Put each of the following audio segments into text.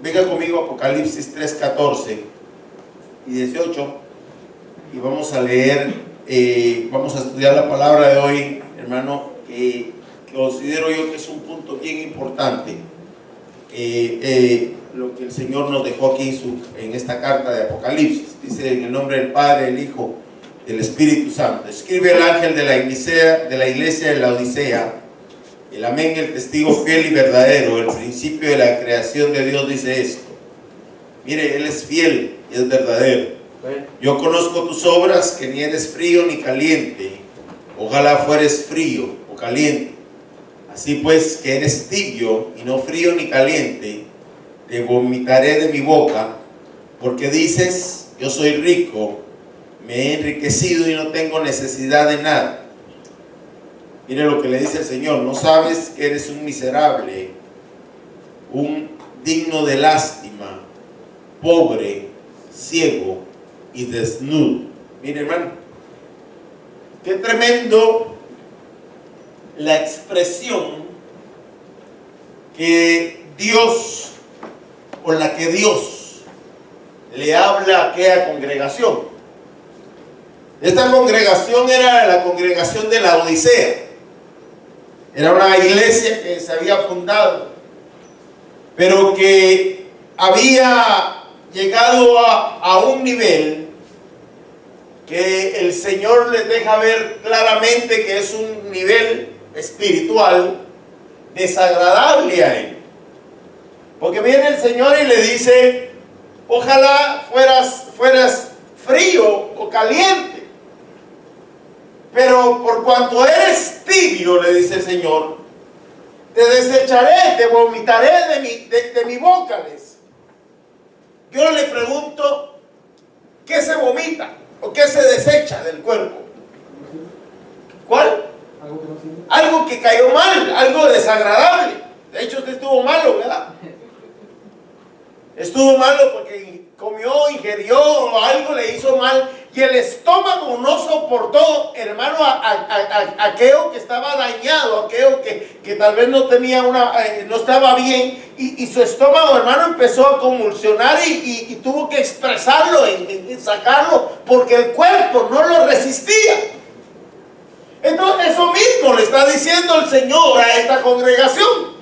Venga conmigo a Apocalipsis 3, 14 y 18 y vamos a leer, vamos a estudiar la palabra de hoy, hermano, que considero yo que es un punto bien importante, lo que el Señor nos dejó aquí en esta carta de Apocalipsis. Dice: en el nombre del Padre, del Hijo, del Espíritu Santo. Escribe el ángel de la iglesia de la Odisea, el amén, el testigo fiel y verdadero, el principio de la creación de Dios, dice esto: mire, Él es fiel y es verdadero. Yo conozco tus obras, que ni eres frío ni caliente. Ojalá fueres frío o caliente. Así pues, que eres tibio y no frío ni caliente, te vomitaré de mi boca, porque dices: yo soy rico, me he enriquecido y no tengo necesidad de nada. Mire lo que le dice el Señor: no sabes que eres un miserable, un digno de lástima, pobre, ciego y desnudo. Mire, hermano, qué tremendo la expresión que Dios, con la que Dios le habla a aquella congregación. Esta congregación era la congregación de la Odisea. Era una iglesia que se había fundado, pero que había llegado a un nivel que el Señor les deja ver claramente que es un nivel espiritual desagradable a Él. Porque viene el Señor y le dice: ojalá fueras frío o caliente, pero por cuanto eres tibio, le dice el Señor, te desecharé, te vomitaré de mi boca. Yo le pregunto: ¿qué se vomita o qué se desecha del cuerpo? ¿Cuál? Algo que cayó mal, algo desagradable. De hecho, usted estuvo malo, ¿verdad? Estuvo malo porque comió, ingirió, o algo le hizo mal, y el estómago no soportó, hermano, aquello que estaba dañado, aquello que tal vez no tenía no estaba bien, y su estómago, hermano, empezó a convulsionar y tuvo que expresarlo, en sacarlo, porque el cuerpo no lo resistía. Entonces, eso mismo le está diciendo el Señor a esta congregación.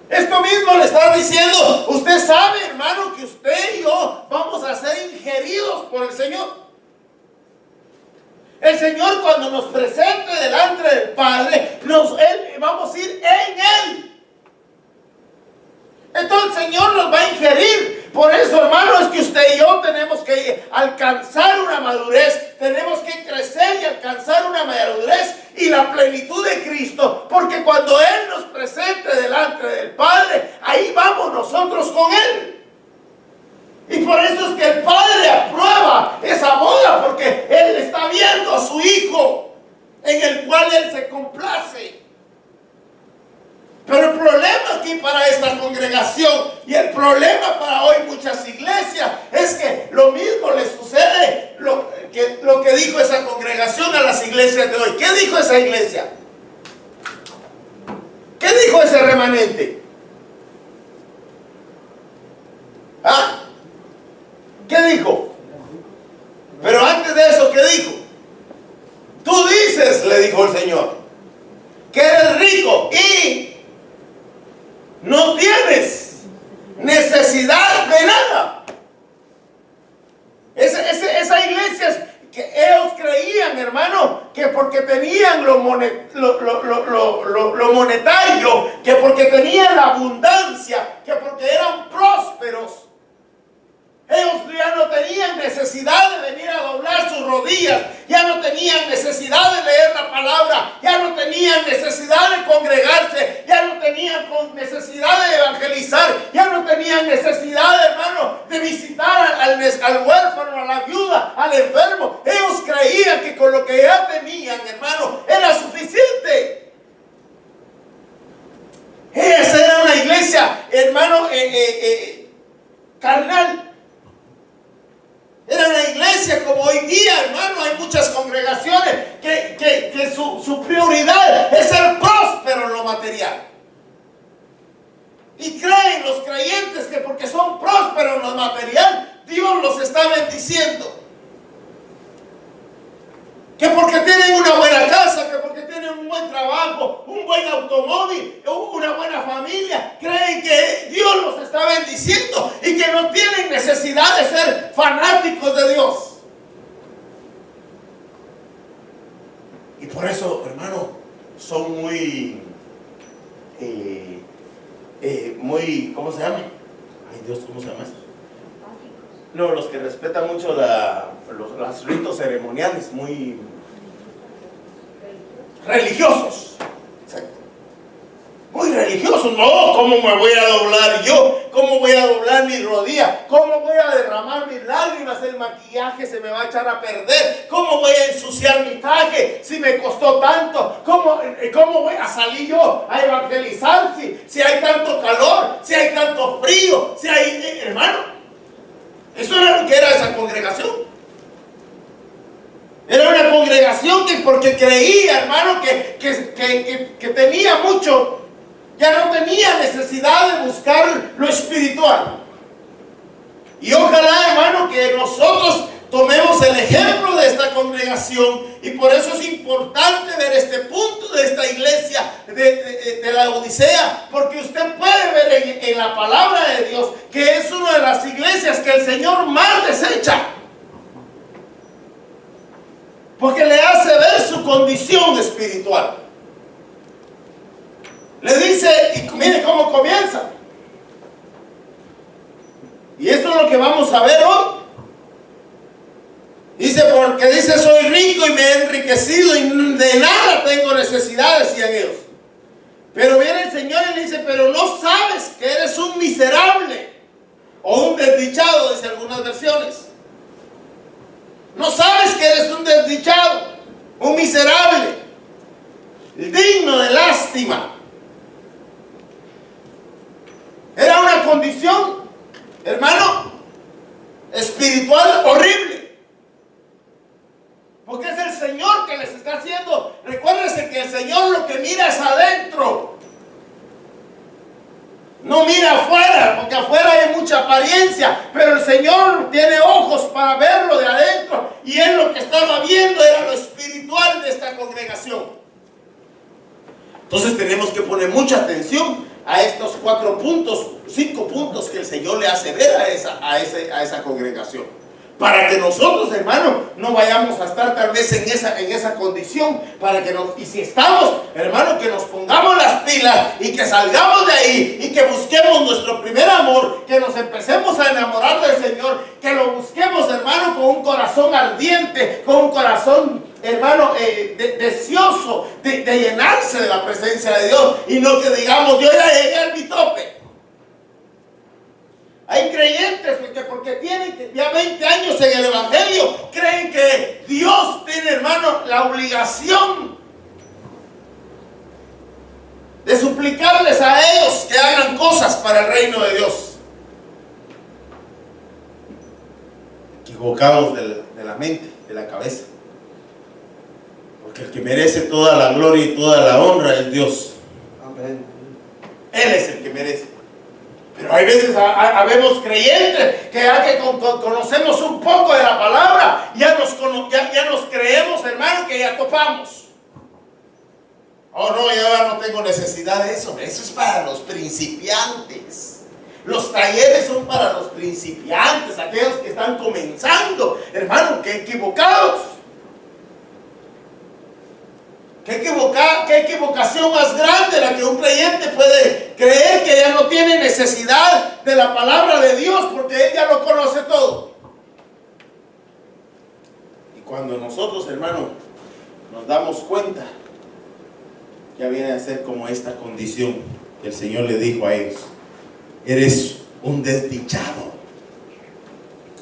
Esto mismo le está diciendo: usted sabe, hermano, que usted y yo vamos a ser ingeridos por el Señor. El Señor, cuando nos presente delante del Padre, vamos a ir en Él. Entonces el Señor nos va a ingerir. Por eso, hermano, es que usted y yo tenemos que alcanzar una madurez, tenemos que crecer y alcanzar una madurez y la plenitud de Cristo, porque cuando Él nos presente delante del Padre, ahí vamos nosotros con Él. Y por eso es que el Padre aprueba esa boda, porque Él está viendo a su Hijo, en el cual Él se complace. Pero el problema aquí para esta congregación, y el problema para hoy muchas iglesias, es que lo mismo le sucede lo que dijo esa congregación a las iglesias de hoy. ¿Qué dijo esa iglesia? ¿Qué dijo ese remanente? ¿Ah? ¿Qué dijo? Pero antes de eso, ¿qué dijo? Tú dices, le dijo el Señor, que eres rico y no tienes necesidad de nada. Esa iglesia, que ellos creían, hermano, que porque tenían lo monetario, que porque tenían la abundancia, que porque eran prósperos, ellos ya no tenían necesidad de venir a doblar sus rodillas, ya no tenían necesidad de leer la palabra, ya no tenían necesidad de congregarse, ya no tenían necesidad de evangelizar, ya no tenían necesidad, hermano, de visitar al huérfano, a la viuda, al enfermo. Ellos creían que con lo que ya tenían, hermano, era suficiente. Esa era una iglesia, hermano, carnal. Era una iglesia como hoy día, hermano. Hay muchas congregaciones que su prioridad es ser próspero en lo material. Y creen los creyentes que porque son prósperos en lo material, Dios los está bendiciendo. Que porque tienen una buena casa, que porque tienen un buen trabajo, un buen automóvil, una buena familia, creen que Dios los está bendiciendo y que no tienen necesidad de ser fanáticos de Dios. Y por eso, hermano, son muy, ¿cómo se llama? Ay Dios, ¿cómo se llama eso? No, los que respetan mucho los ritos ceremoniales, muy religiosos. Exacto. Muy religiosos. No, ¿cómo me voy a doblar yo? ¿Cómo voy a doblar mi rodilla? ¿Cómo voy a derramar mis lágrimas? El maquillaje se me va a echar a perder. ¿Cómo voy a ensuciar mi traje si me costó tanto? ¿Cómo voy a salir yo a evangelizar si hay tanto calor, si hay tanto frío, si hay... hermano, eso era lo que era esa congregación. Era una congregación que porque creía, hermano, que tenía mucho, ya no tenía necesidad de buscar lo espiritual. Y ojalá, hermano, que nosotros tomemos el ejemplo de esta congregación, y por eso es importante ver este punto de esta iglesia de la Odisea, porque usted puede ver en la palabra de Dios que es una de las iglesias que el Señor más desecha, porque le hace ver su condición espiritual. Le dice, y mire cómo comienza, y esto es lo que vamos a ver hoy. Dice, porque dice, soy rico y me he enriquecido y de nada tengo necesidad, decían ellos. Pero viene el Señor y le dice, pero no sabes que eres un miserable o un desdichado, dice algunas versiones. No sabes que eres un desdichado, un miserable, digno de lástima. Era una condición, hermano, espiritual horrible. Porque es el Señor que les está haciendo. Recuérdense que el Señor lo que mira es adentro. No mira afuera, porque afuera hay mucha apariencia. Pero el Señor tiene ojos para verlo de adentro. Y Él lo que estaba viendo era lo espiritual de esta congregación. Entonces tenemos que poner mucha atención a estos 5 puntos que el Señor le hace ver a esa congregación. Para que nosotros, hermano, no vayamos a estar tal vez en esa condición. Y si estamos, hermano, que nos pongamos las pilas y que salgamos de ahí y que busquemos nuestro primer amor, que nos empecemos a enamorar del Señor, que lo busquemos, hermano, con un corazón ardiente, con un corazón, hermano, deseoso de llenarse de la presencia de Dios, y no que digamos, yo ya llegué al mi tope. Hay creyentes que porque tienen ya 20 años en el Evangelio, creen que Dios tiene, hermano, la obligación de suplicarles a ellos que hagan cosas para el reino de Dios. Equivocados de la mente, de la cabeza. Porque el que merece toda la gloria y toda la honra es Dios. Amén. Él es el que merece. Pero hay veces habemos creyentes que ya que conocemos un poco de la palabra, ya nos creemos, hermano, que ya topamos. Oh no, yo ya no tengo necesidad de eso. Eso es para los principiantes. Los talleres son para los principiantes, aquellos que están comenzando. Hermano, qué equivocados. Qué equivocación más grande la que un creyente puede creer que ya no tiene necesidad de la palabra de Dios porque él ya lo conoce todo. Y cuando nosotros, hermano, nos damos cuenta, ya viene a ser como esta condición que el Señor le dijo a ellos: eres un desdichado.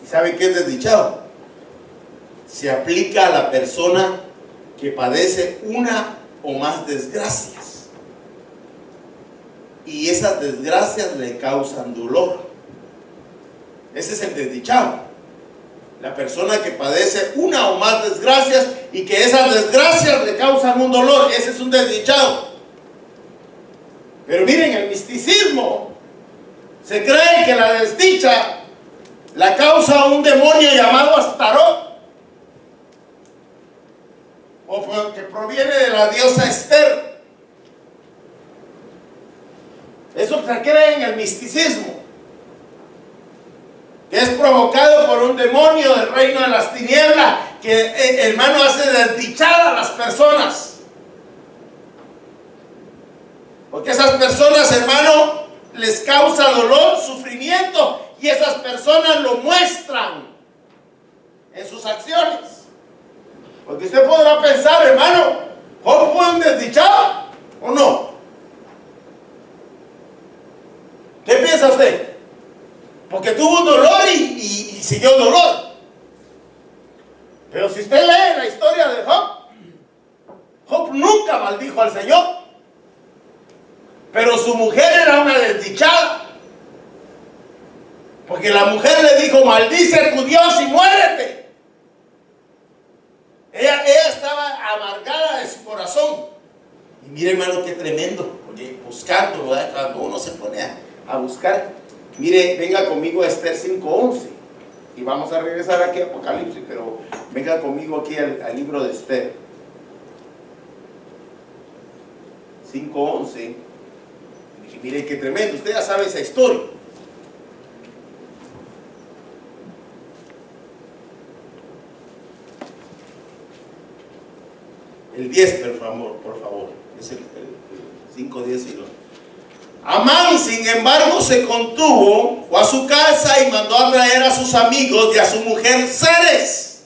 ¿Y sabe qué es desdichado? Se aplica a la persona que padece una o más desgracias, y esas desgracias le causan dolor. Ese es el desdichado, la persona que padece una o más desgracias y que esas desgracias le causan un dolor. Ese es un desdichado. Pero miren, el misticismo Se cree que la desdicha la causa un demonio llamado Astarot, o que proviene de la diosa Esther. Eso se cree en el misticismo, que es provocado por un demonio del reino de las tinieblas, que hermano hace desdichar a las personas. Porque esas personas, hermano, les causa dolor, sufrimiento, y esas personas lo muestran en sus acciones. Porque usted podrá pensar, hermano, ¿Job fue un desdichado o no? ¿Qué piensa usted? Porque tuvo un dolor y siguió el dolor. Pero si usted lee la historia de Job, Job nunca maldijo al Señor. Pero su mujer era una desdichada. Porque la mujer le dijo: maldice a tu Dios y muérete. Ella estaba amargada de su corazón. Y mire, hermano, qué tremendo. Porque buscando, ¿verdad? Cuando uno se pone a buscar. Mire, venga conmigo a Esther 5:11. Y vamos a regresar aquí a Apocalipsis, pero venga conmigo aquí al libro de Esther 5:11. Y mire qué tremendo, usted ya sabe esa historia. El 10, por favor. Es el 5:10 y 2. Amán, sin embargo, se contuvo, fue a su casa y mandó a traer a sus amigos y a su mujer Zeres.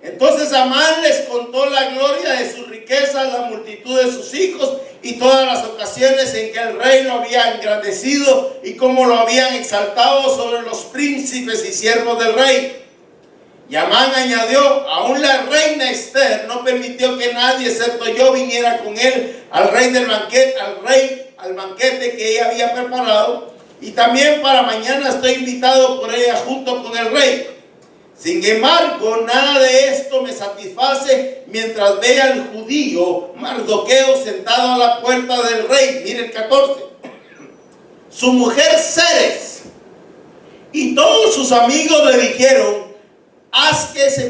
Entonces Amán les contó la gloria de sus riquezas, la multitud de sus hijos y todas las ocasiones en que el rey lo había engrandecido y cómo lo habían exaltado sobre los príncipes y siervos del rey. Y Amán añadió: aún la reina Esther no permitió que nadie excepto yo viniera con él al banquete que ella había preparado, y también para mañana estoy invitado por ella junto con el rey. Sin embargo, nada de esto me satisface mientras vea al judío Mardoqueo sentado a la puerta del rey. Mire el 14. Su mujer Zeres y todos sus amigos le dijeron: haz que se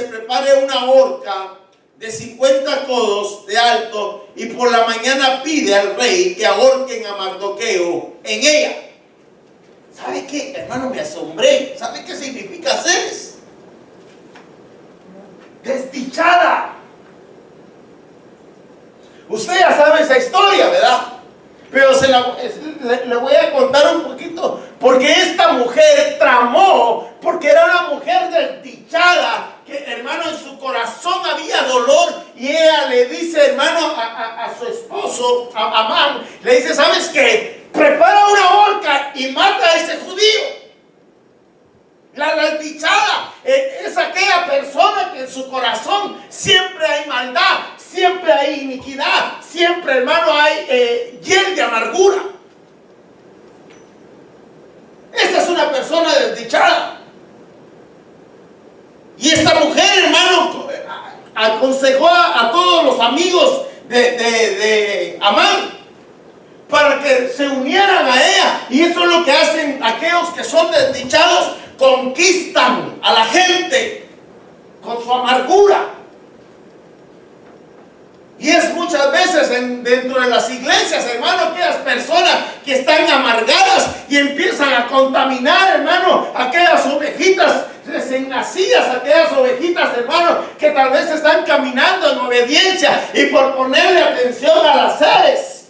prepare una horca de 50 codos de alto, y por la mañana pide al rey que ahorquen a Mardoqueo en ella. ¿Sabe qué, hermano? Me asombré. ¿Sabe qué significa Zeres? Desdichada. Usted ya sabe esa historia, ¿verdad? Pero le voy a contar un poquito, porque esta mujer tramó, porque era una mujer desdichada, que, hermano, en su corazón había dolor, y ella le dice, hermano, a su esposo, a Amán, le dice: ¿sabes qué? Prepara una horca y mata a ese judío. La desdichada es aquella persona que en su corazón siempre hay maldad, siempre hay iniquidad, siempre, hermano, hay hiel de amargura. Esta es una persona desdichada. Y esta mujer, hermano, aconsejó a todos los amigos de Amán para que se unieran a ella. Y eso es lo que hacen aquellos que son desdichados: conquistan a la gente con su amargura. Y es muchas veces dentro de las iglesias, hermano, aquellas personas que están amargadas y empiezan a contaminar, hermano, aquellas ovejitas recién nacidas, aquellas ovejitas, hermano, que tal vez están caminando en obediencia, y por ponerle atención a las Zeres,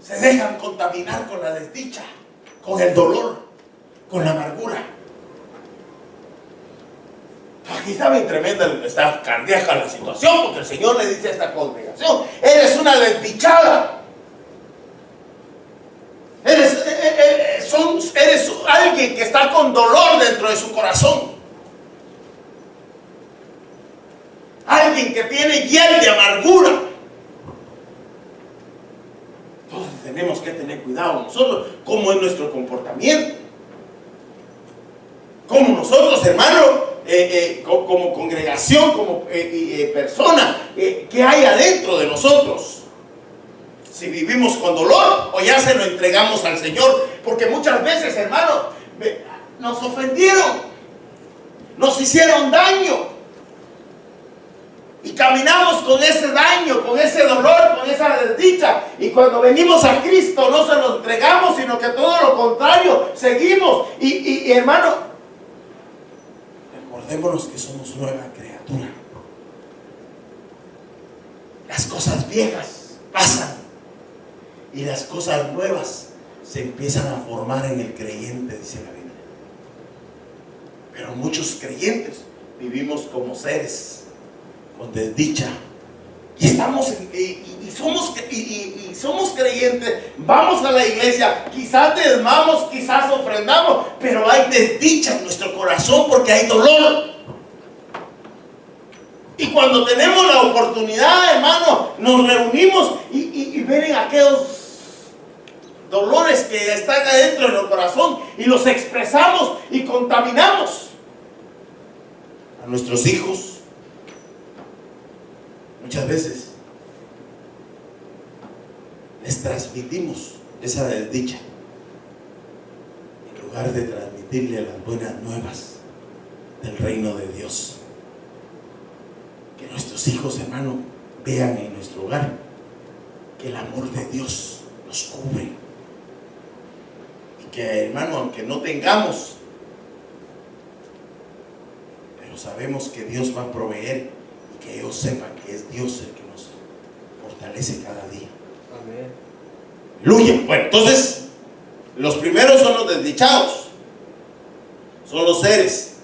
se dejan contaminar con la desdicha, con el dolor, con la amargura. Aquí está bien tremenda, está cardíaca la situación, porque el Señor le dice a esta congregación: eres una desdichada. Eres alguien que está con dolor dentro de su corazón. Alguien que tiene hiel de amargura. Entonces tenemos que tener cuidado nosotros, cómo es nuestro comportamiento. Como nosotros, hermano, como congregación, como persona, ¿qué hay adentro de nosotros? si vivimos con dolor o ya se lo entregamos al Señor. Porque muchas veces, hermano, nos ofendieron, nos hicieron daño. Y caminamos con ese daño, con ese dolor, con esa desdicha. Y cuando venimos a Cristo no se lo entregamos, sino que todo lo contrario, seguimos. Y hermano, recordémonos que somos nueva criatura. Las cosas viejas pasan y las cosas nuevas se empiezan a formar en el creyente, dice la Biblia. Pero muchos creyentes vivimos como seres con desdicha y estamos somos creyentes, vamos a la iglesia, quizás diezmamos, quizás ofrendamos, pero hay desdicha en nuestro corazón porque hay dolor. Y cuando tenemos la oportunidad, hermano, nos reunimos y ven aquellos dolores que están adentro de nuestro corazón y los expresamos y contaminamos a nuestros hijos. Muchas veces les transmitimos esa desdicha en lugar de transmitirle las buenas nuevas del reino de Dios. Que nuestros hijos, hermano, vean en nuestro hogar que el amor de Dios nos cubre. Y que, hermano, aunque no tengamos, pero sabemos que Dios va a proveer. Que ellos sepan que es Dios el que nos fortalece cada día. Amén. Aleluya. Bueno, entonces, los primeros son los desdichados. Son los seres.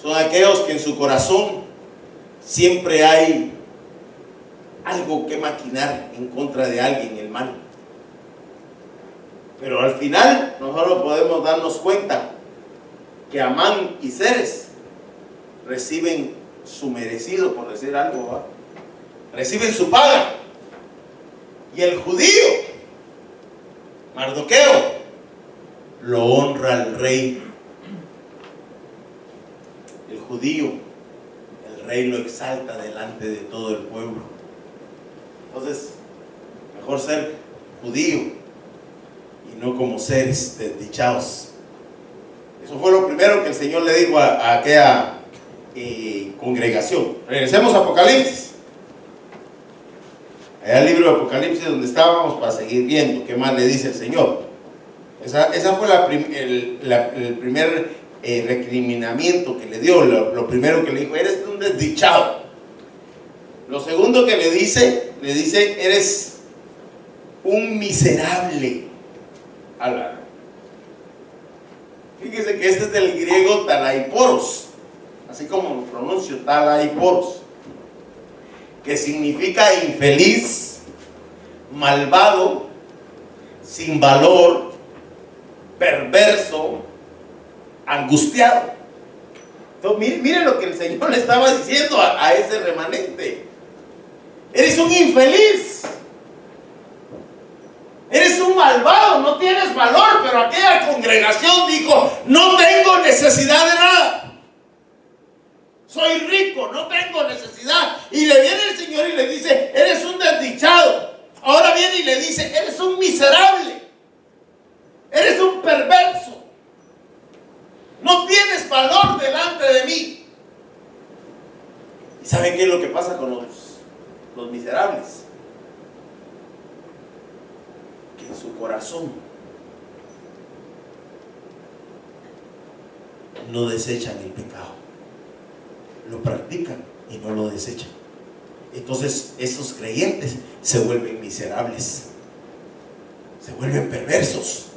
Son aquellos que en su corazón siempre hay algo que maquinar en contra de alguien, el mal. Pero al final, nosotros podemos darnos cuenta que Amán y Ceres reciben su merecido, por decir algo, ¿va? Reciben su paga. Y el judío Mardoqueo lo honra al rey. El judío, el rey lo exalta delante de todo el pueblo. Entonces, mejor ser judío y no como seres desdichados. Eso fue lo primero que el Señor le dijo a aquella congregación. Regresemos a Apocalipsis. Allá el libro de Apocalipsis donde estábamos, para seguir viendo qué más le dice el Señor. Esa fue el primer recriminamiento que le dio. Lo primero que le dijo: eres un desdichado. Lo segundo que le dice, eres un miserable. Fíjese que este es del griego talaiporos, así como lo pronuncio, talaiporos, que significa infeliz, malvado, sin valor, perverso, angustiado. Entonces, miren lo que el Señor le estaba diciendo a ese remanente: eres un infeliz, eres un malvado, no tienes valor. Pero aquella congregación dijo: no tengo necesidad de nada, soy rico, no tengo necesidad. Y le viene el Señor y le dice: eres un desdichado. Ahora viene y le dice: eres un miserable, eres un perverso, no tienes valor delante de mí. ¿Y saben qué es lo que pasa con los miserables? Que en su corazón no desechan el pecado, lo practican y no lo desechan. Entonces esos creyentes se vuelven miserables, se vuelven perversos.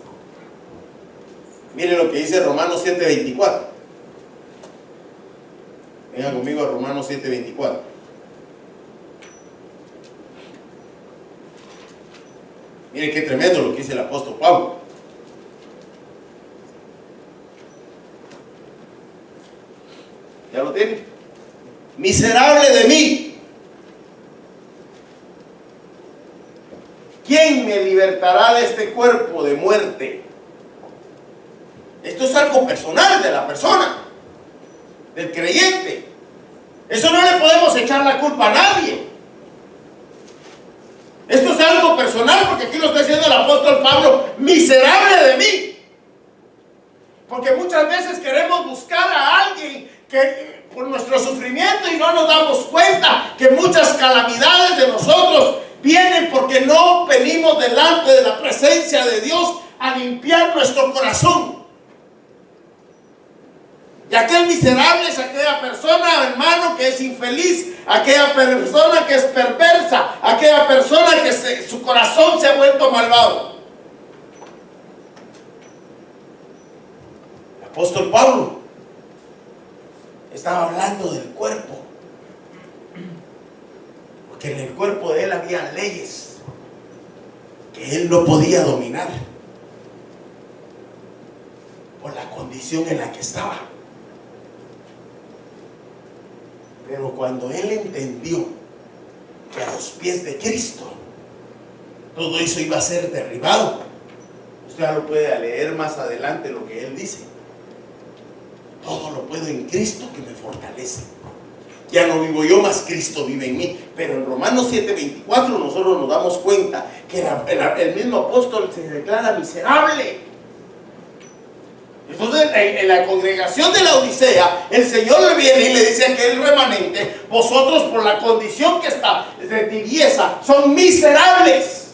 Miren lo que dice Romanos 7:24. Vengan conmigo a Romanos 7:24. Miren qué tremendo lo que dice el apóstol Pablo. ¿Ya lo tienen? Miserable de mí, ¿quién me libertará de este cuerpo de muerte? Esto es algo personal de la persona, del creyente. Eso no le podemos echar la culpa a nadie. Esto es algo personal, porque aquí lo está diciendo el apóstol Pablo: miserable de mí. Porque muchas veces queremos buscar a alguien que por nuestro sufrimiento, y no nos damos cuenta que muchas calamidades de nosotros vienen porque no venimos delante de la presencia de Dios a limpiar nuestro corazón. Y aquel miserable es aquella persona, hermano, que es infeliz, aquella persona que es perversa, aquella persona que su corazón se ha vuelto malvado. El apóstol Pablo estaba hablando del cuerpo, porque en el cuerpo de él había leyes que él no podía dominar por la condición en la que estaba. Pero cuando él entendió que a los pies de Cristo todo eso iba a ser derribado, usted ya lo puede leer más adelante lo que él dice: todo lo puedo en Cristo que me fortalece. Ya no vivo yo, más Cristo vive en mí. Pero en Romanos 7:24 nosotros nos damos cuenta que el mismo apóstol se declara miserable. Entonces, en la congregación de la Odisea, el Señor le viene y le dice a aquel remanente: vosotros, por la condición que está de tibieza, son miserables,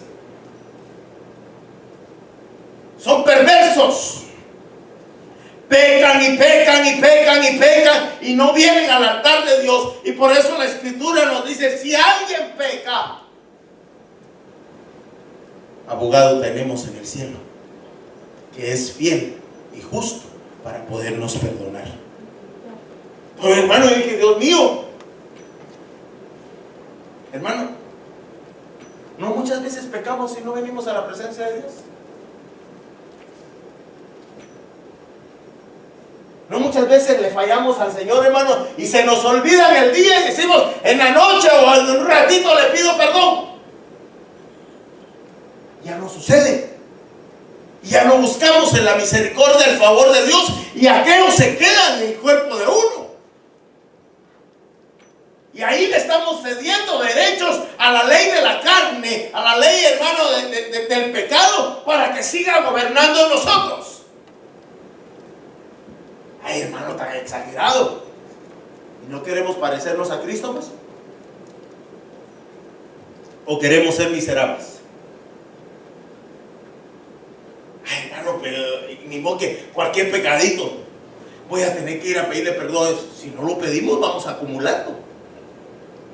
son perversos, pecan y pecan y pecan y pecan y no vienen al altar de Dios. Y por eso la Escritura nos dice: si alguien peca, abogado tenemos en el cielo, que es fiel y justo para podernos perdonar. Pero hermano, yo dije: Dios mío, hermano, no muchas veces pecamos y no venimos a la presencia de Dios. No muchas veces le fallamos al Señor, hermano, y se nos olvida en el día y decimos: en la noche o en un ratito le pido perdón. Ya no sucede. Ya no buscamos en la misericordia el favor de Dios, y aquello se queda en el cuerpo de uno. Y ahí le estamos cediendo derechos a la ley de la carne, a la ley, hermano, del pecado, para que siga gobernando en nosotros. Ay, hermano, tan exagerado. ¿Y no queremos parecernos a Cristo, pues? ¿O queremos ser miserables? Ay, hermano, pero ni modo que cualquier pecadito voy a tener que ir a pedirle perdón. Si no lo pedimos, vamos acumulando.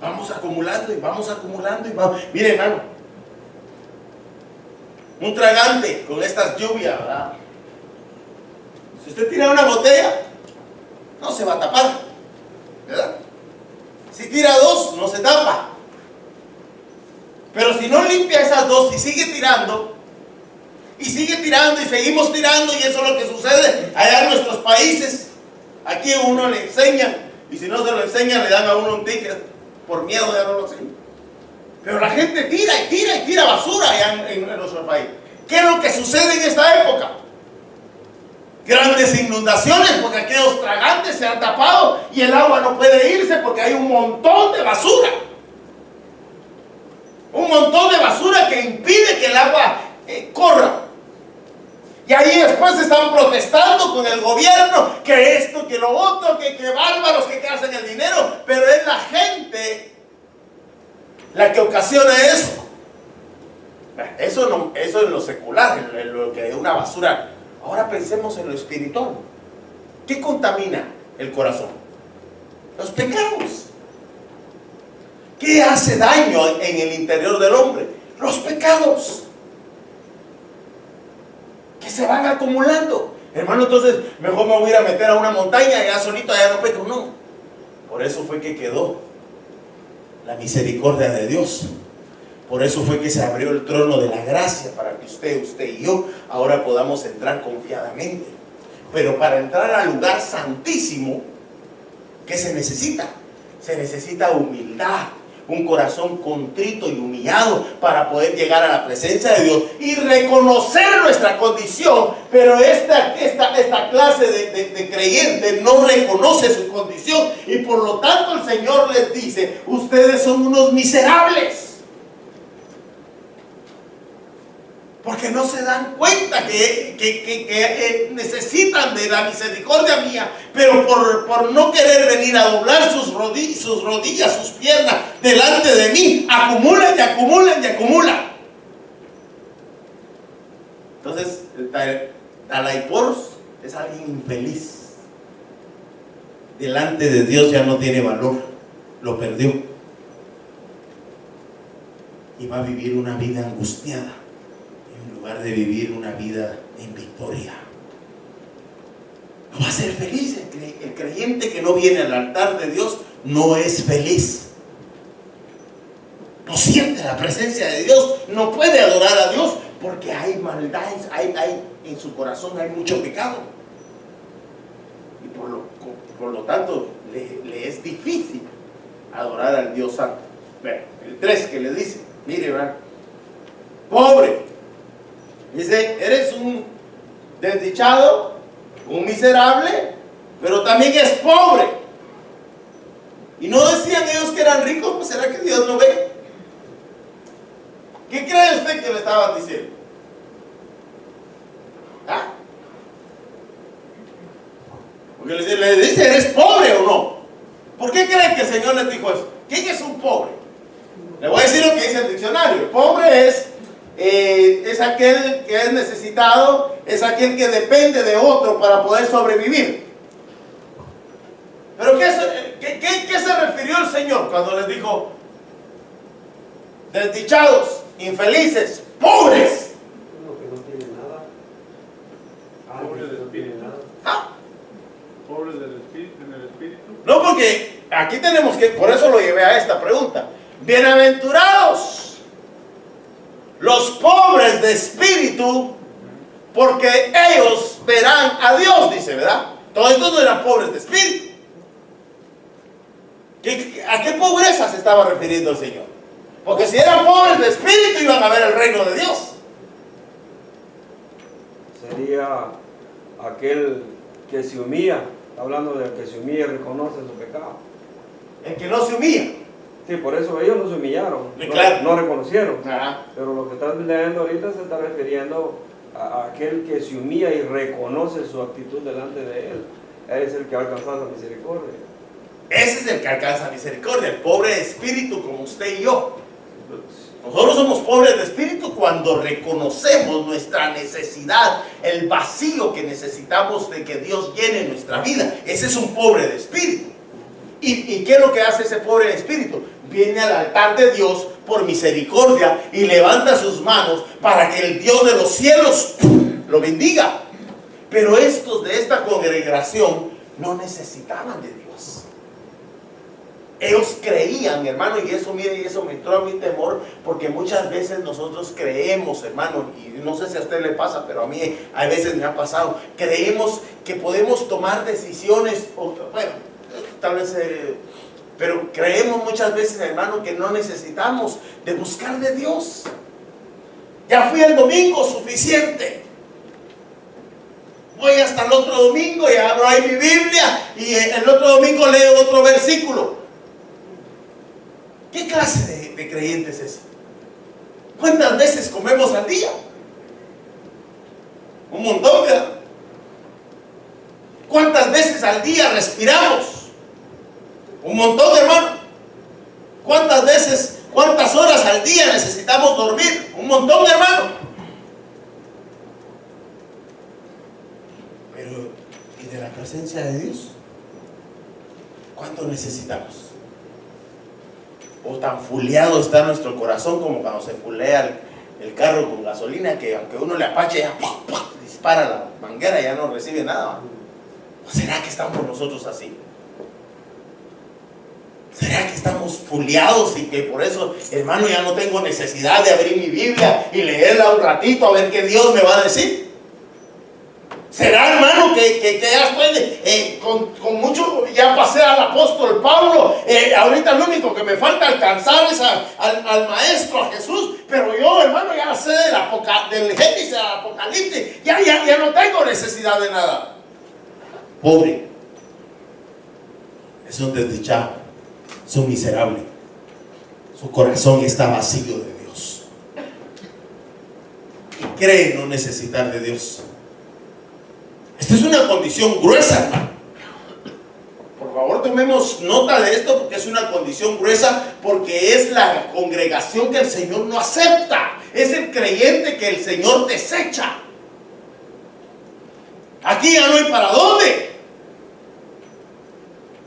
Vamos acumulando y vamos acumulando y vamos. Mire, hermano, un tragante con estas lluvias, ¿verdad? Si usted tira una botella, no se va a tapar, ¿verdad? Si tira dos, no se tapa. Pero si no limpia esas dos y sigue tirando, y sigue tirando, y seguimos tirando, y eso es lo que sucede allá en nuestros países. Aquí uno le enseña, y si no se lo enseñan, le dan a uno un ticket. Por miedo ya no lo sé. Pero la gente tira y tira y tira basura allá en nuestro país. ¿Qué es lo que sucede en esta época? Grandes inundaciones, porque aquellos tragantes se han tapado y el agua no puede irse porque hay un montón de basura. Un montón de basura que impide que el agua corra. Y ahí después están protestando con el gobierno, que esto, que lo otro, que bárbaros, que hacen el dinero. Pero es la gente la que ocasiona eso. Eso es lo secular, en lo que es una basura. Ahora pensemos en lo espiritual. ¿Qué contamina el corazón? Los pecados. ¿Qué hace daño en el interior del hombre? Los pecados, que se van acumulando. Hermano, entonces mejor me voy a ir a meter a una montaña, allá solito, allá no peco. No. Por eso fue que quedó la misericordia de Dios. Por eso fue que se abrió el trono de la gracia, para que usted y yo ahora podamos entrar confiadamente. Pero para entrar al lugar santísimo, ¿qué se necesita? Se necesita humildad, un corazón contrito y humillado para poder llegar a la presencia de Dios y reconocer nuestra condición. Pero esta clase de creyente no reconoce su condición, y por lo tanto el Señor les dice: ustedes son unos miserables. Porque no se dan cuenta que necesitan de la misericordia mía, pero por no querer venir a doblar sus rodillas, sus piernas delante de mí, acumulan y acumulan y acumulan. Entonces, el talaiporos es alguien infeliz. Delante de Dios ya no tiene valor, lo perdió. Y va a vivir una vida angustiada, en lugar de vivir una vida en victoria. No va a ser feliz. El creyente que no viene al altar de Dios no es feliz. No siente la presencia de Dios, no puede adorar a Dios, porque hay maldad, en su corazón hay mucho pecado. Y por lo tanto, le es difícil adorar al Dios Santo. Bueno, el 3 que le dice, mire, hermano, pobre. Dice, eres un desdichado, un miserable, pero también es pobre. Y no decían ellos que eran ricos, pues ¿será que Dios no ve? ¿Qué cree usted que le estaban diciendo? ¿Ah? Porque le dice, ¿eres pobre o no? ¿Por qué creen que el Señor les dijo eso? ¿Quién es un pobre? Le voy a decir lo que dice el diccionario. El pobre es aquel que es necesitado, es aquel que depende de otro para poder sobrevivir. ¿Pero qué se refirió el Señor cuando les dijo desdichados, infelices, pobres? Uno que no tiene nada. Pobres que no tiene nada. ¿Ah? Pobres del espíritu, en el espíritu. No, porque aquí tenemos que, por eso lo llevé a esta pregunta. Bienaventurados los pobres de espíritu, porque ellos verán a Dios, dice, ¿verdad? Todos estos no eran pobres de espíritu. ¿A qué pobreza se estaba refiriendo el Señor? Porque si eran pobres de espíritu iban a ver el reino de Dios. Sería aquel que se humilla, hablando del que se humilla y reconoce su pecado. El que no se humilla. Sí, por eso ellos no se humillaron, Claro. no reconocieron. Ajá. Pero lo que están leyendo ahorita se está refiriendo a aquel que se humilla y reconoce su actitud delante de él. Es el que va a alcanzar la misericordia. Ese es el que alcanza misericordia, el pobre de espíritu como usted y yo. Nosotros somos pobres de espíritu cuando reconocemos nuestra necesidad, el vacío que necesitamos de que Dios llene nuestra vida. Ese es un pobre de espíritu. ¿Y qué es lo que hace ese pobre de espíritu? Viene al altar de Dios por misericordia y levanta sus manos para que el Dios de los cielos lo bendiga. Pero estos de esta congregación no necesitaban de Dios. Ellos creían, hermano, y eso, mire, y eso me entró a mi temor, porque muchas veces nosotros creemos, hermano, y no sé si a usted le pasa, pero a mí a veces me ha pasado, creemos que podemos tomar decisiones, bueno, tal vez, pero creemos muchas veces, hermano, que no necesitamos de buscar de Dios. Ya fui el domingo, suficiente. Voy hasta el otro domingo y abro ahí mi Biblia y el otro domingo leo otro versículo. ¿Qué clase de creyente es ese? ¿Cuántas veces comemos al día? Un montón, ¿verdad? ¿Cuántas veces al día respiramos? Un montón, hermano. ¿Cuántas horas al día necesitamos dormir? Un montón, hermano. Pero, ¿y de la presencia de Dios? ¿Cuánto necesitamos? O tan fuleado está nuestro corazón como cuando se fulea el carro con gasolina, que aunque uno le apache, ya dispara la manguera y ya no recibe nada. ¿O será que estamos nosotros así? ¿Será que estamos fuleados y que por eso, hermano, ya no tengo necesidad de abrir mi Biblia y leerla un ratito a ver qué Dios me va a decir? ¿Será, hermano, que ya estoy con mucho, ya pasé al apóstol Pablo, ahorita lo único que me falta alcanzar es al maestro, a Jesús, pero yo, hermano, ya sé del Génesis al Apocalipsis, ya no tengo necesidad de nada? Pobre, es un desdichado, es un miserable, su corazón está vacío de Dios. y cree no necesitar de Dios. Esta es una condición gruesa, hermano. Por favor, tomemos nota de esto porque es una condición gruesa, porque es la congregación que el Señor no acepta. Es el creyente que el Señor desecha. Aquí ya no hay para dónde,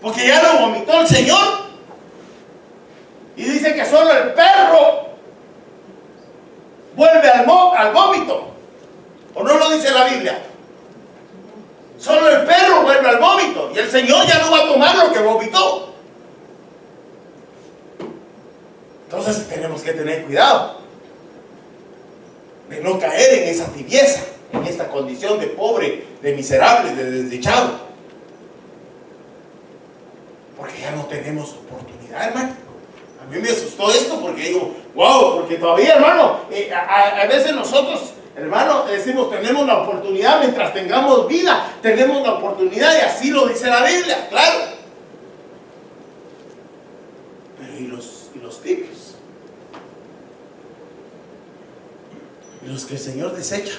porque ya lo vomitó el Señor. Y dice que solo el perro vuelve al vómito. ¿O no lo dice la Biblia? Solo el perro vuelve al vómito. Y el Señor ya no va a tomar lo que vomitó. Entonces tenemos que tener cuidado de no caer en esa tibieza, en esta condición de pobre, de miserable, de desdichado. Porque ya no tenemos oportunidad, hermano. A mí me asustó esto porque digo, wow, porque todavía, hermano, a veces nosotros, hermano, decimos, tenemos la oportunidad mientras tengamos vida, tenemos la oportunidad, y así lo dice la Biblia, claro. Pero ¿y los tibios? ¿Y los que el Señor desecha?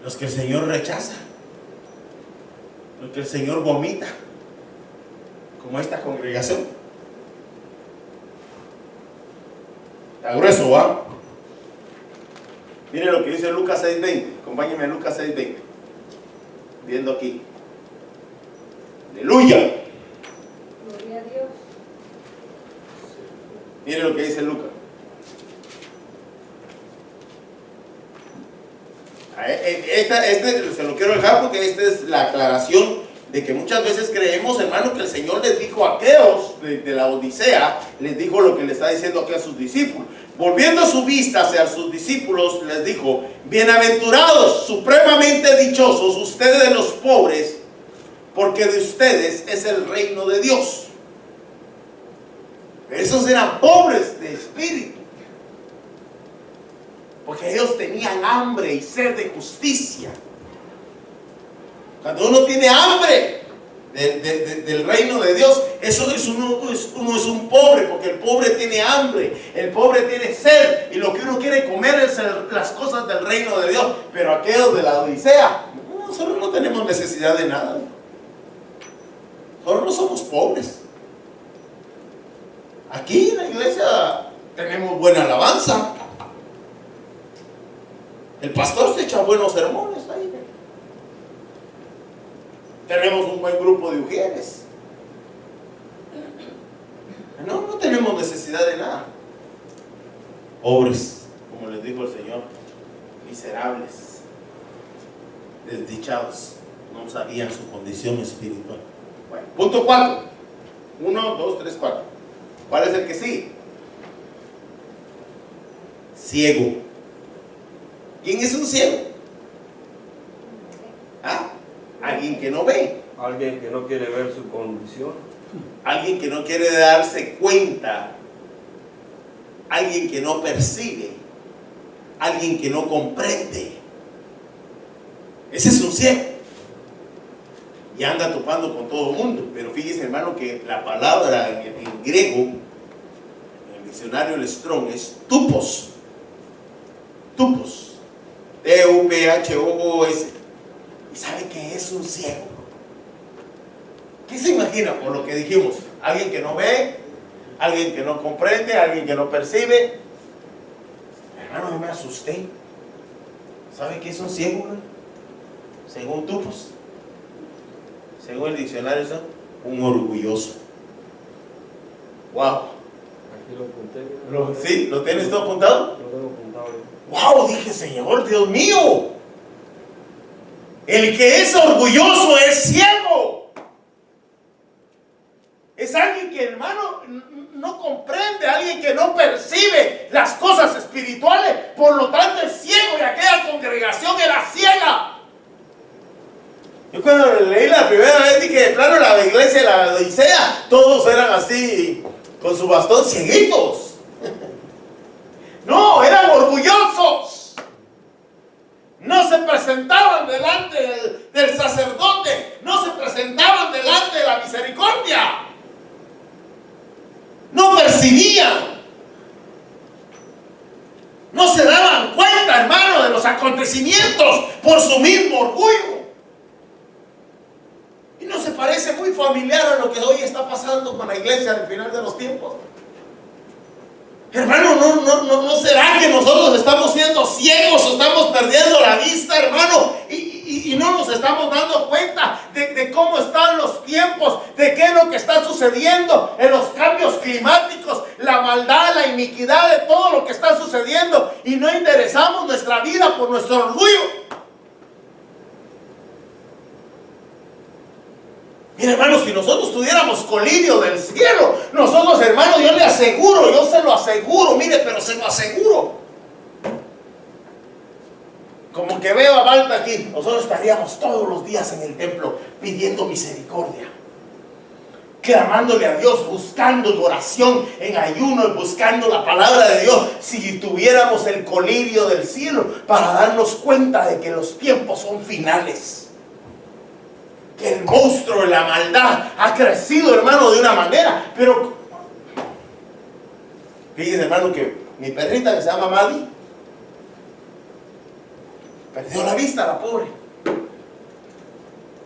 ¿Los que el Señor rechaza? ¿Los que el Señor vomita? Como esta congregación. Está grueso, ¿va? Mire lo que dice Lucas 6:20. Acompáñenme a Lucas 6:20. Viendo aquí. Aleluya. Gloria a Dios. Mire lo que dice Lucas. Este se lo quiero dejar porque esta es la aclaración de que muchas veces creemos, hermano, que el Señor les dijo a aquellos de la Odisea, les dijo lo que le está diciendo aquí a sus discípulos. Volviendo su vista hacia sus discípulos, les dijo: bienaventurados, supremamente dichosos ustedes de los pobres, porque de ustedes es el reino de Dios. Esos eran pobres de espíritu, porque ellos tenían hambre y sed de justicia. Cuando uno tiene hambre del reino de Dios, uno es un pobre, porque el pobre tiene hambre, el pobre tiene sed, y lo que uno quiere comer es las cosas del reino de Dios. Pero aquellos de la Odisea, nosotros no tenemos necesidad de nada, nosotros no somos pobres. Aquí en la iglesia tenemos buena alabanza, el pastor se echa buenos sermones ahí. Tenemos un buen grupo de ujieres. No tenemos necesidad de nada. Pobres, como les dijo el Señor, miserables, desdichados, no sabían su condición espiritual. Bueno, punto 4. 1, 2, 3, 4. ¿Cuál es el que sigue? Ciego. ¿Quién es un ciego? ¿Ah? Alguien que no ve. Alguien que no quiere ver su condición. Alguien que no quiere darse cuenta. Alguien que no percibe. Alguien que no comprende. Ese es un ciego. Y anda topando con todo el mundo. Pero fíjese, hermano, que la palabra en griego, en el diccionario el Strong, es tupos. Tupos. T-U-P-H-O-O-S. ¿Y sabe qué es un ciego? ¿Qué se imagina por lo que dijimos? Alguien que no ve, alguien que no comprende, alguien que no percibe. Hermano, yo me asusté. ¿Sabe qué es un ciego? Según Tupos, según el diccionario, es un orgulloso. Wow. Aquí lo apunté. ¿Sí? ¿Lo tienes todo apuntado? Lo tengo apuntado. Wow, dije, Señor, Dios mío. El que es orgulloso es ciego. Es alguien que, hermano, no comprende, alguien que no percibe las cosas espirituales, por lo tanto es ciego, y aquella congregación era ciega. Yo cuando leí la primera vez dije, de plano, la iglesia de la Odisea, todos eran así, con su bastón, cieguitos. No, eran orgullosos. No se presentaban delante del sacerdote, no se presentaban delante de la misericordia. No percibían, no se daban cuenta, hermano. acontecimientos por su mismo orgullo. Y no se parece muy familiar a lo que hoy está pasando con la iglesia al final de los tiempos. Hermano, ¿no será que nosotros estamos siendo ciegos o estamos perdiendo la vista, hermano? Y no nos estamos dando cuenta de cómo están los tiempos, de qué es lo que está sucediendo en los cambios climáticos, la maldad, la iniquidad, de todo lo que está sucediendo, y no enderezamos nuestra vida por nuestro orgullo. Mira, hermanos, si nosotros tuviéramos colirio del cielo, nosotros, hermanos, yo le aseguro, yo se lo aseguro, mire, pero se lo aseguro. Como que veo a Balta aquí, nosotros estaríamos todos los días en el templo pidiendo misericordia, clamándole a Dios, buscando en oración, en ayuno, buscando la palabra de Dios, si tuviéramos el colirio del cielo para darnos cuenta de que los tiempos son finales. Que el monstruo de la maldad ha crecido, hermano, de una manera. Pero fíjense, hermano, que mi perrita, que se llama Maddie, perdió la vista, la pobre.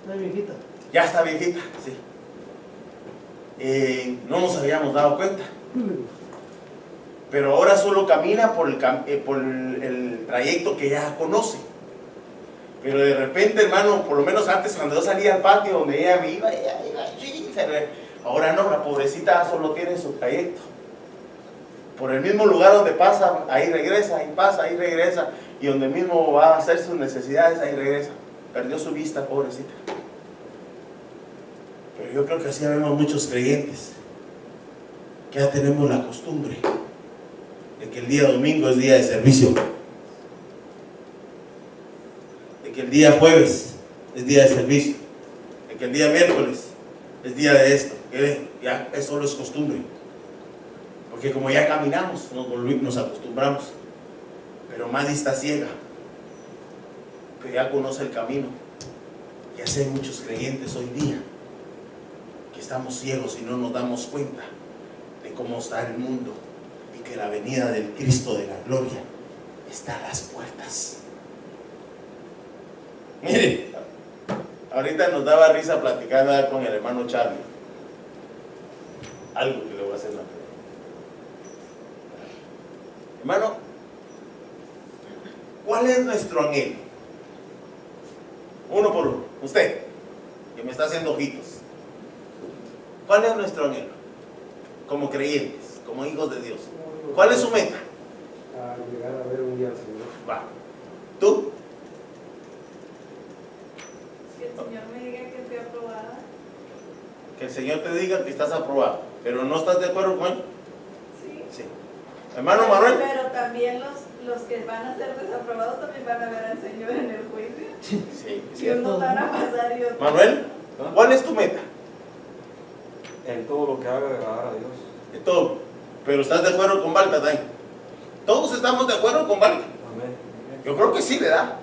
Está viejita. Ya está viejita, sí. No nos habíamos dado cuenta. Pero ahora solo camina por el trayecto que ya conoce. Pero de repente, hermano, por lo menos antes cuando yo salía al patio donde ella me iba, ahora no, la pobrecita solo tiene su trayecto. Por el mismo lugar donde pasa, ahí regresa, ahí pasa, ahí regresa. Y donde mismo va a hacer sus necesidades, ahí regresa. Perdió su vista, pobrecita. Pero yo creo que así vemos muchos creyentes, que ya tenemos la costumbre de que el día domingo es día de servicio, de que el día jueves es día de servicio, de que el día miércoles es día de esto, que ya eso solo es costumbre, porque como ya caminamos, nos acostumbramos. Pero Maddie está ciega, pero ya conoce el camino. Y así hay muchos creyentes hoy día que estamos ciegos y no nos damos cuenta de cómo está el mundo y que la venida del Cristo de la gloria está a las puertas. Miren, ahorita nos daba risa platicar con el hermano Charlie. Algo que le voy a hacer una pregunta. Hermano, ¿cuál es nuestro anhelo? Uno por uno. Usted, que me está haciendo ojitos. ¿Cuál es nuestro anhelo? Como creyentes, como hijos de Dios. ¿Cuál es su meta? A llegar a ver un día al Señor. Va. ¿Tú? Que el Señor me diga que estoy aprobada. Que el Señor te diga que estás aprobado. ¿Pero no estás de acuerdo con él? Sí. Sí. Hermano Manuel. Pero también los que van a ser desaprobados también van a ver al Señor en el juicio. Sí, Y cierto. unos van a pasar y otros. Manuel, ¿cuál es tu meta? En todo lo que haga, agradar a Dios. De todo. Pero ¿estás de acuerdo con Balta también? ¿Todos estamos de acuerdo con Balta? Amén. Yo creo que sí, ¿verdad?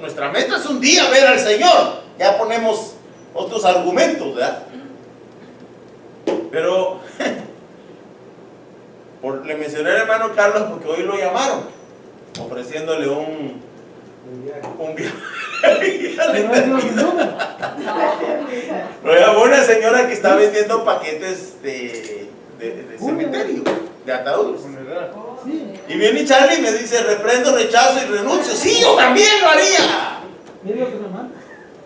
Nuestra meta es un día ver al Señor. Ya ponemos otros argumentos, ¿verdad? Pero le mencioné al hermano Carlos porque hoy lo llamaron ofreciéndole un viaje. Lo llamó una señora que está vendiendo paquetes de cementerio, de ataúdes. Sí. Y viene Charlie y me dice: reprendo, rechazo y renuncio. Sí, yo también lo haría. Mira lo que me manda.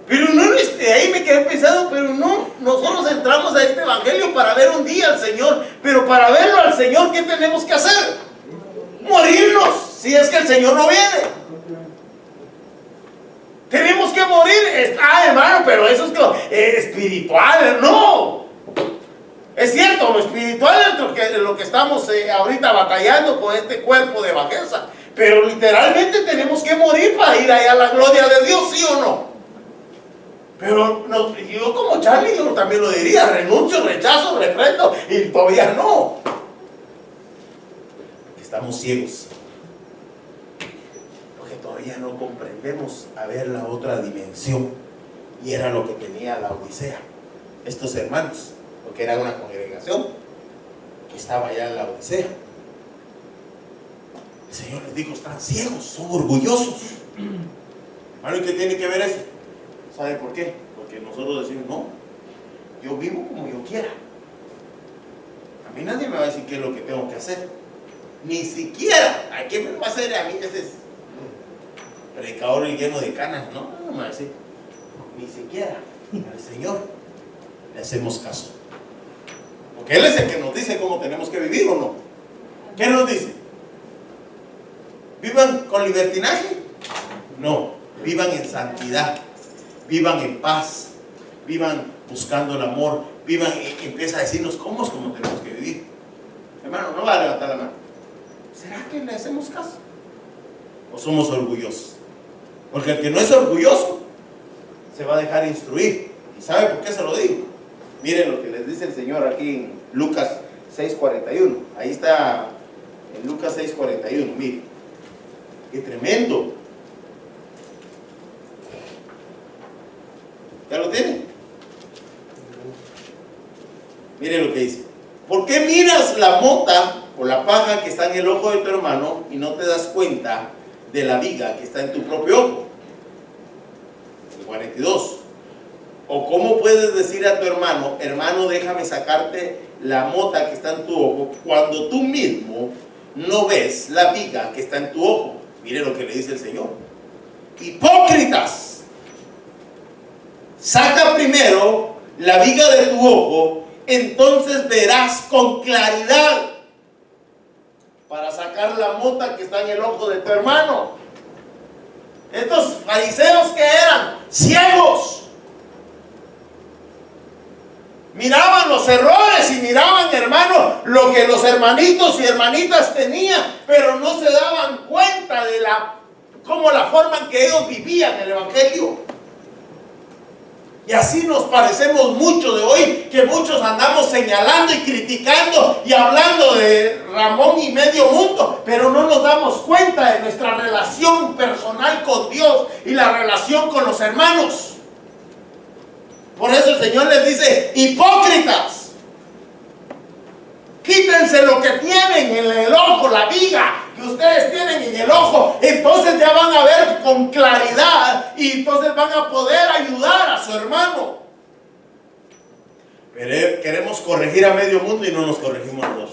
Pero no, ahí me quedé pensando, pero no, nosotros entramos a este evangelio para ver un día al Señor, pero para verlo al Señor, ¿qué tenemos que hacer? Morirnos, si es que el Señor no viene. Tenemos que morir. Hermano, pero eso es espiritual, no. Es cierto, lo espiritual es lo que estamos ahorita batallando con este cuerpo de bajeza, pero literalmente tenemos que morir para ir allá a la gloria de Dios, ¿sí o no? Pero no, yo como Charlie, yo también lo diría: renuncio, rechazo, reprendo, y todavía no. Estamos ciegos, porque todavía no comprendemos a ver la otra dimensión, y era lo que tenía la Odisea, estos hermanos, porque era una congregación que estaba allá en la Odisea. El Señor les dijo, están ciegos, son orgullosos. Hermano, ¿y qué tiene que ver eso? ¿Sabe por qué? Porque nosotros decimos, no, yo vivo como yo quiera. A mí nadie me va a decir qué es lo que tengo que hacer. Ni siquiera, ¿a qué me va a hacer a mí ese predicador lleno de canas? No, no me va a decir. Ni siquiera al Señor le hacemos caso. Porque Él es el que nos dice cómo tenemos que vivir, ¿o no? ¿Qué nos dice? ¿Vivan con libertinaje? No, vivan en santidad, vivan en paz, vivan buscando el amor, vivan, empieza a decirnos cómo tenemos que vivir. Hermano, no va a levantar la mano. ¿Será que le hacemos caso? ¿O somos orgullosos? Porque el que no es orgulloso se va a dejar instruir. ¿Y sabe por qué se lo digo? Miren lo que les dice el Señor aquí en Lucas 6:41. Ahí está en Lucas 6:41. Miren, qué tremendo. ¿Ya lo tienen? Miren lo que dice. ¿Por qué miras la mota o la paja que está en el ojo de tu hermano y no te das cuenta de la viga que está en tu propio ojo? El 42. ¿O cómo puedes decir a tu hermano, hermano, déjame sacarte la mota que está en tu ojo, cuando tú mismo no ves la viga que está en tu ojo? Mire lo que le dice el Señor. Hipócritas, saca primero la viga de tu ojo, entonces verás con claridad para sacar la mota que está en el ojo de tu hermano. Estos fariseos, que eran ciegos, miraban los errores y miraban, hermano, lo que los hermanitos y hermanitas tenían, pero no se daban cuenta de cómo la forma en que ellos vivían el evangelio. Y así nos parecemos mucho de hoy, que muchos andamos señalando y criticando y hablando de Ramón y medio mundo, pero no nos damos cuenta de nuestra relación personal con Dios y la relación con los hermanos. Por eso el Señor les dice, hipócritas, quítense lo que tienen en el ojo, la viga que ustedes tienen en el ojo, entonces ya van a ver con claridad y entonces van a poder ayudar a su hermano. Pero queremos corregir a medio mundo y no nos corregimos los dos.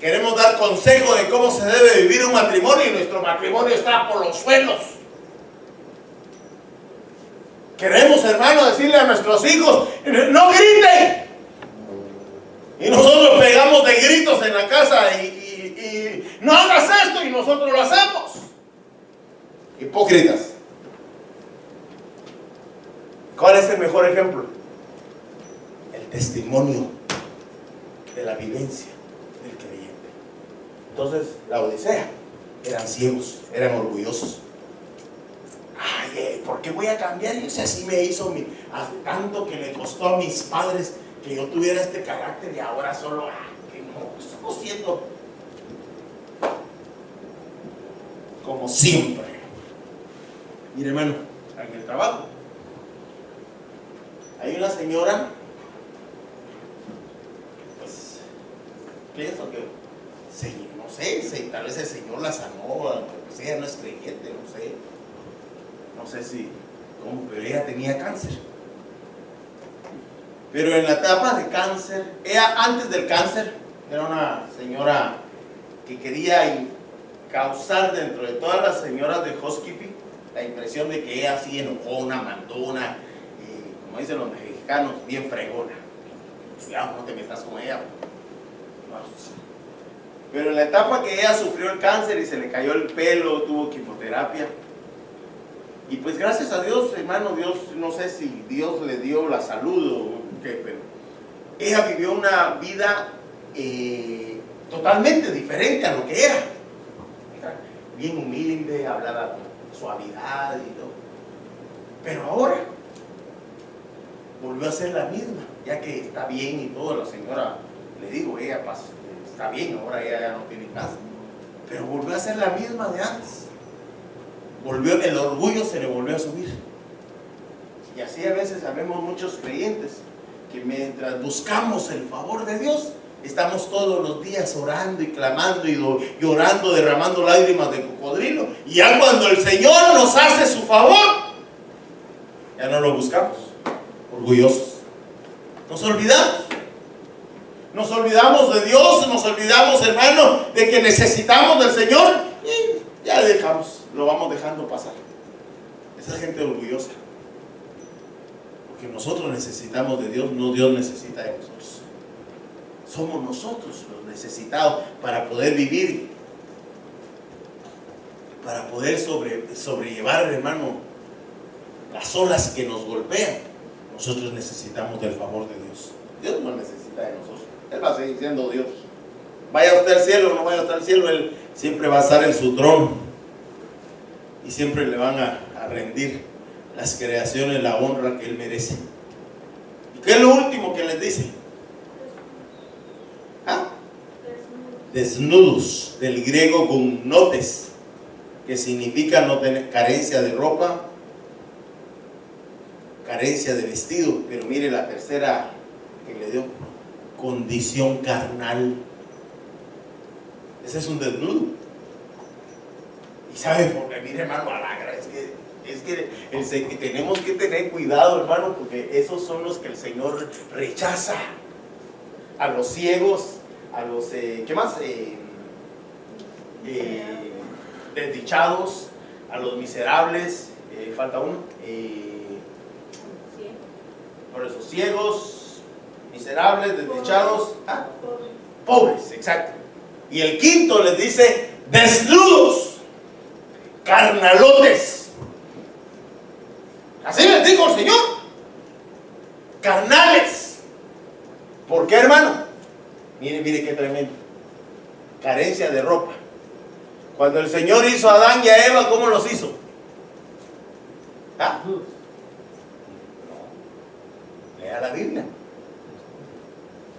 Queremos dar consejo de cómo se debe vivir un matrimonio y nuestro matrimonio está por los suelos. Queremos, hermano, decirle a nuestros hijos, no griten. Y nosotros pegamos de gritos en la casa y no hagas esto, y nosotros lo hacemos. Hipócritas. ¿Cuál es el mejor ejemplo? El testimonio de la vivencia del creyente. Entonces, la Odisea, eran ciegos, eran orgullosos. Ay, ¿por qué voy a cambiar? Y así me hizo tanto que le costó a mis padres que yo tuviera este carácter, y ahora solo, que no, estamos siendo como siempre. Mire, hermano, en el trabajo hay una señora, pues pienso que no sé, tal vez el Señor la sanó, pues ella no es creyente, no sé si, pero ella tenía cáncer. Pero en la etapa de cáncer, ella antes del cáncer era una señora que quería causar dentro de todas las señoras de housekeeping la impresión de que ella sí enojona, mandona, como dicen los mexicanos, bien fregona. Cuidado, no te metas con ella. Pero en la etapa que ella sufrió el cáncer y se le cayó el pelo, tuvo quimioterapia. Y pues gracias a Dios, hermano, Dios, no sé si Dios le dio la salud o qué, pero ella vivió una vida totalmente diferente a lo que era. Bien humilde, hablaba con suavidad y todo. Pero ahora volvió a ser la misma, ya que está bien y todo. La señora, le digo, ella está bien, ahora ella ya no tiene casa. Pero volvió a ser la misma de antes. El orgullo se le volvió a subir. Y así a veces sabemos muchos creyentes que mientras buscamos el favor de Dios, Estamos todos los días orando y clamando y llorando, derramando lágrimas de cocodrilo. Y ya cuando el Señor nos hace su favor, ya no lo buscamos, orgullosos. Nos olvidamos. Nos olvidamos de Dios, nos olvidamos, hermano, de que necesitamos del Señor y ya dejamos, lo vamos dejando pasar. Esa gente orgullosa. Porque nosotros necesitamos de Dios, no Dios necesita de nosotros. Somos nosotros los necesitados para poder vivir, para poder sobrellevar, hermano, las olas que nos golpean. Nosotros necesitamos del favor de Dios. Dios no necesita de nosotros. Él va a seguir siendo Dios. Vaya usted al cielo o no vaya usted al cielo, Él siempre va a estar en su trono. Y siempre le van a rendir las creaciones la honra que Él merece. ¿Y qué es lo último que les dice? ¿Ah? Desnudos, del griego gumnotes, que significa no tener carencia de ropa, carencia de vestido. Pero mire la tercera que le dio: condición carnal. Ese es un desnudo. Y sabe por qué, mire, hermano, es que tenemos que tener cuidado, hermano, porque esos son los que el Señor rechaza. A los ciegos, a los ¿qué más? Desdichados, a los miserables, falta uno, por eso, ciegos, miserables, desdichados, pobres, exacto. Y el quinto les dice: desnudos, carnalotes. Así les dijo el Señor, carnales. ¿Por qué, hermano? Mire qué tremendo. Carencia de ropa. Cuando el Señor hizo a Adán y a Eva, ¿cómo los hizo? ¿Ah? No. Lea la Biblia.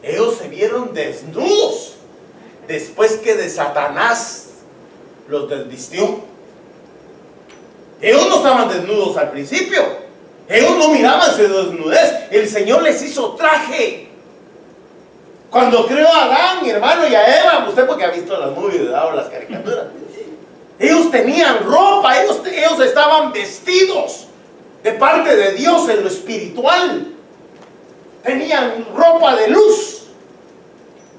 Ellos se vieron desnudos después que de Satanás los desvistió. Ellos no estaban desnudos al principio. Ellos no miraban su desnudez. El Señor les hizo traje. Cuando creó a Adán, mi hermano, y a Eva, usted porque ha visto las movies, o las caricaturas, ellos tenían ropa, ellos estaban vestidos de parte de Dios en lo espiritual. Tenían ropa de luz.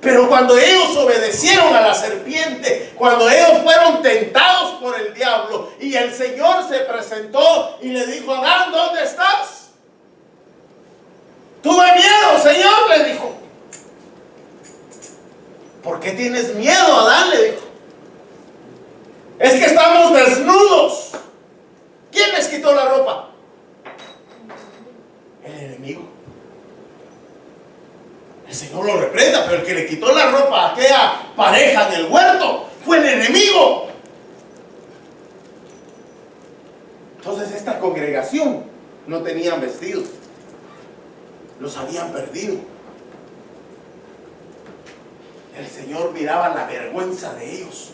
Pero cuando ellos obedecieron a la serpiente, cuando ellos fueron tentados por el diablo, y el Señor se presentó y le dijo: Adán, ¿dónde estás? Tuve miedo, Señor, le dijo. ¿Por qué tienes miedo, Adán?, le dijo. Es que estamos desnudos. ¿Quién les quitó la ropa? El enemigo. El Señor lo reprenda, pero el que le quitó la ropa a aquella pareja del huerto fue el enemigo. Entonces esta congregación no tenían vestidos. Los habían perdido. El Señor miraba la vergüenza de ellos.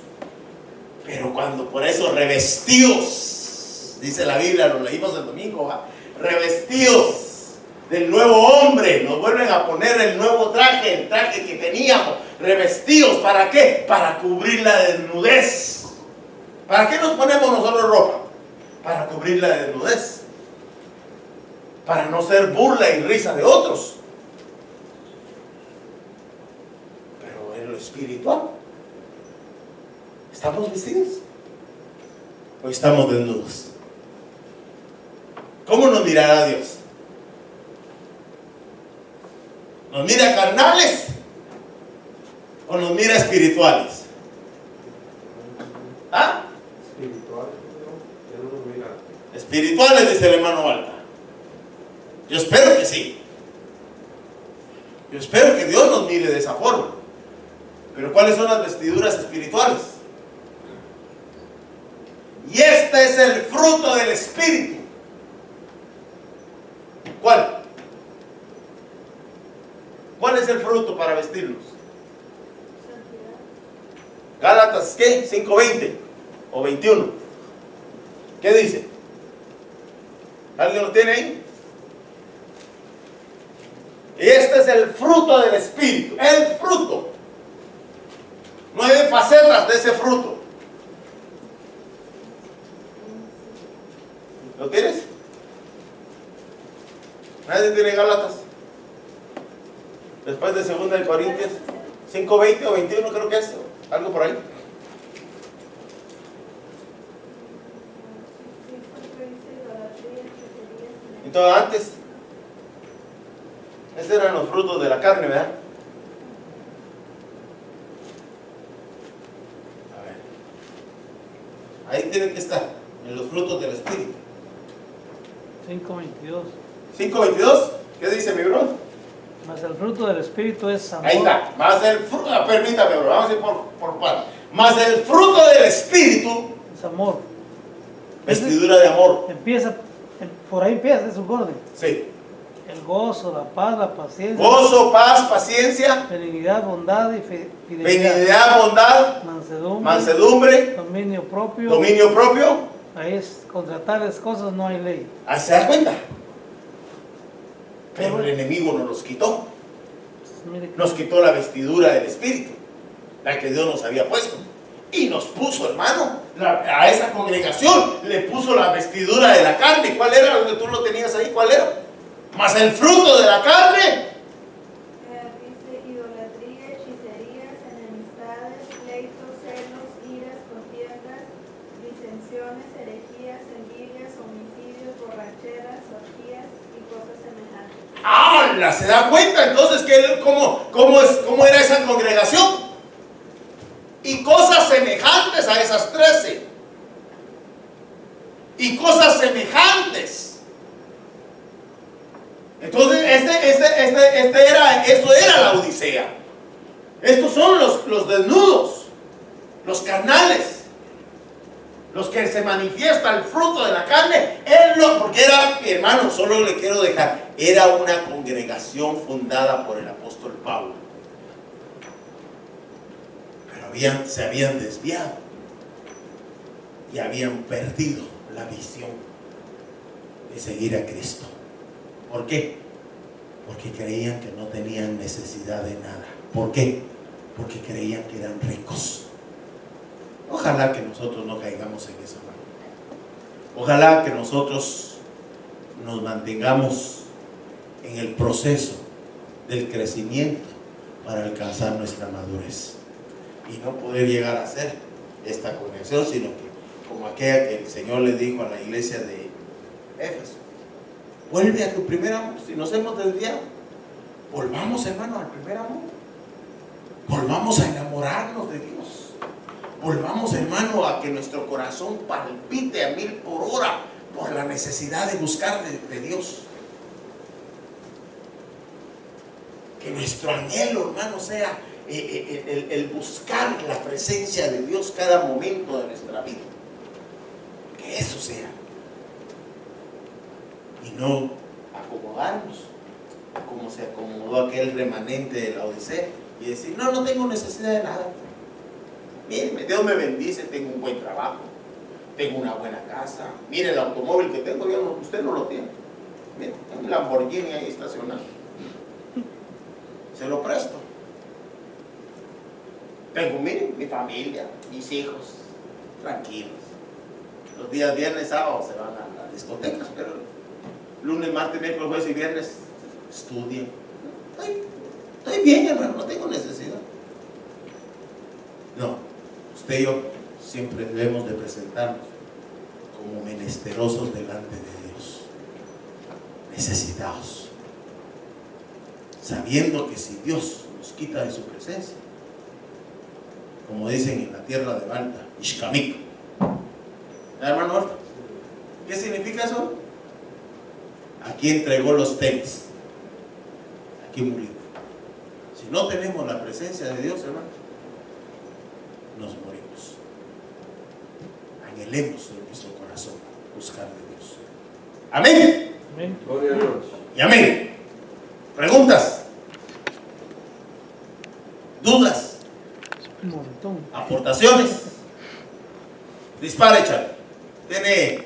Pero cuando por eso revestidos, dice la Biblia, lo leímos el domingo, revestidos del nuevo hombre, nos vuelven a poner el nuevo traje, el traje que teníamos, revestidos, ¿para qué? Para cubrir la desnudez. ¿Para qué nos ponemos nosotros ropa? Para cubrir la desnudez, para no ser burla y risa de otros. Pero en lo espiritual, ¿estamos vestidos o estamos desnudos? ¿Cómo nos mirará Dios? ¿Nos mira carnales o nos mira espirituales? ¿Ah? Espirituales, no nos mira. Espirituales, dice el hermano Balta. Yo espero que sí. Yo espero que Dios nos mire de esa forma. Pero ¿cuáles son las vestiduras espirituales? Y este es el fruto del Espíritu. ¿Cuál? ¿Cuál es el fruto para vestirnos? Gálatas, ¿qué? 5:20 o 21. ¿Qué dice? ¿Alguien lo tiene ahí? Este es el fruto del Espíritu, el fruto. 9 facetas de ese fruto. ¿Lo tienes? ¿Nadie tiene Gálatas? Después de 2 de Corintios 5:20 o 21 creo que es, algo por ahí. Entonces antes, esos eran los frutos de la carne, ¿verdad? A ver. Ahí tienen que estar, en los frutos del Espíritu. 5:22. 5:22, ¿qué dice mi bro? Mas el fruto del Espíritu es amor. Ahí está, más el fruto, permítame bro, vamos a ir por partes. Más el fruto del Espíritu, Es amor. vestidura de amor. Empieza, por ahí empieza, es un orden. Sí. El gozo, la paz, la paciencia. Gozo, paz, paciencia, Benignidad, bondad y fidelidad. benignidad, bondad, Mansedumbre. mansedumbre, Dominio propio. dominio propio. Ahí es, contra tales cosas no hay ley. Ahí se da cuenta. Pero el enemigo nos los quitó. Mire, Nos quitó la vestidura del Espíritu, la que Dios nos había puesto. Y nos puso, hermano, a esa congregación le puso la vestidura de la carne. ¿Cuál era? Donde tú lo tenías ahí, ¿cuál era? Más el fruto de la carne. Dice idolatría, hechicerías, enemistades, pleitos, celos, iras, contiendas, disensiones, herejías, envidias, homicidios, borracheras, orgías y cosas semejantes. ¡Hala! ¿Se da cuenta entonces cómo era esa congregación? Y cosas semejantes a esas 13. Y cosas semejantes. Entonces, esto era la Odisea. Estos son los desnudos, los carnales, los que se manifiesta el fruto de la carne. Porque era, hermano, solo le quiero dejar, era una congregación fundada por el apóstol Pablo. Pero se habían desviado y habían perdido la visión de seguir a Cristo. ¿Por qué? Porque creían que no tenían necesidad de nada. ¿Por qué? Porque creían que eran ricos. Ojalá que nosotros no caigamos en esa mano. Ojalá que nosotros nos mantengamos en el proceso del crecimiento para alcanzar nuestra madurez y no poder llegar a ser esta congregación, sino que como aquella que el Señor le dijo a la iglesia de Éfeso: vuelve a tu primer amor. Si nos hemos desviado, volvamos, hermano, al primer amor. Volvamos a enamorarnos de Dios. Volvamos, hermano, a que nuestro corazón palpite a 1000 por hora por la necesidad de buscar de Dios. Que nuestro anhelo, hermano, sea el buscar la presencia de Dios cada momento de nuestra vida. Que eso sea. Y no acomodarnos como se acomodó aquel remanente de la Odisea y decir: no tengo necesidad de nada. Mire, Dios me bendice, tengo un buen trabajo, tengo una buena casa. Mire el automóvil que tengo, usted no lo tiene. Mire, un Lamborghini ahí estacionado. Se lo presto. Tengo, miren, mi familia, mis hijos, tranquilos. Los días viernes, sábados se van a las discotecas, pero lunes, martes, miércoles, jueves y viernes estudian. Estoy bien, hermano, no tengo necesidad. No, usted y yo siempre debemos de presentarnos como menesterosos delante de Dios, necesitados, sabiendo que si Dios nos quita de su presencia, como dicen en la tierra de Malta, Ishkamik. Hermano Horta, ¿qué significa eso? Aquí entregó los tenis, aquí murió. Si no tenemos la presencia de Dios, hermano, nos morimos. Anhelemos en nuestro corazón buscar de Dios. Amén. amén. Gloria a Dios. Y amén. Preguntas, dudas, Un montón. aportaciones. Dispare, Charlie. Tiene